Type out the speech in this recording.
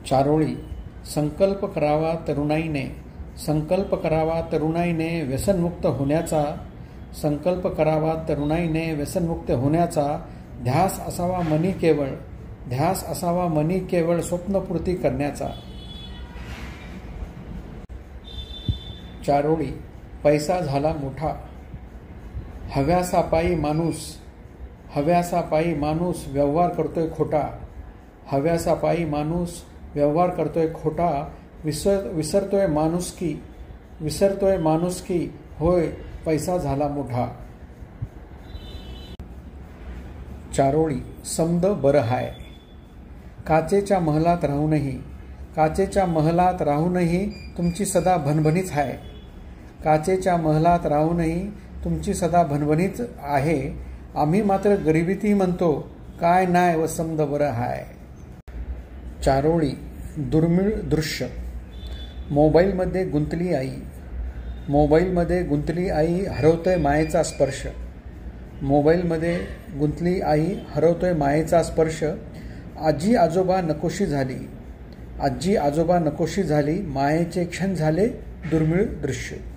चारोळी. संकल्प करावा तरुणाईने, संकल्प करावा तरुणाईने व्यसनमुक्त होण्याचा, संकल्प करावा तरुणाईने व्यसनमुक्त होण्याचा, ध्यास असावा मनी केवळ, ध्यास असावा मनी केवळ स्वप्नपूर्ती करण्याचा. चारोळी. पैसा झाला मोठा, हव्यासापायी माणूस, हव्यासापायी माणूस व्यवहार करतोय खोटा, हव्यासापायी माणूस व्यवहार करतोय खोटा, विसरतोय माणुसकी, विसरतोय माणुसकी, होय पैसा झाला मोठा. चारोळी. समद बरं हाय. काचेच्या महलात राहूनही, काचेच्या महलात राहूनही तुमची सदा भणभणीच आहे, काचेच्या महलात राहूनही तुमची सदा भणभणीच आहे, आम्ही मात्र गरिबीतही म्हणतो काय नाय व समद बरं हाय. चारोळी. दुर्मिळ दृश्य. मोबाईलमध्ये गुंतली आई, मोबाईलमध्ये गुंतली आई हरवतोय मायेचा स्पर्श, मोबाईलमध्ये गुंतली आई हरवतोय मायेचा स्पर्श, आजी आजोबा नकोशी झाली, आजी आजोबा नकोशी झाली, मायेचे क्षण झाले दुर्मिळ दृश्य.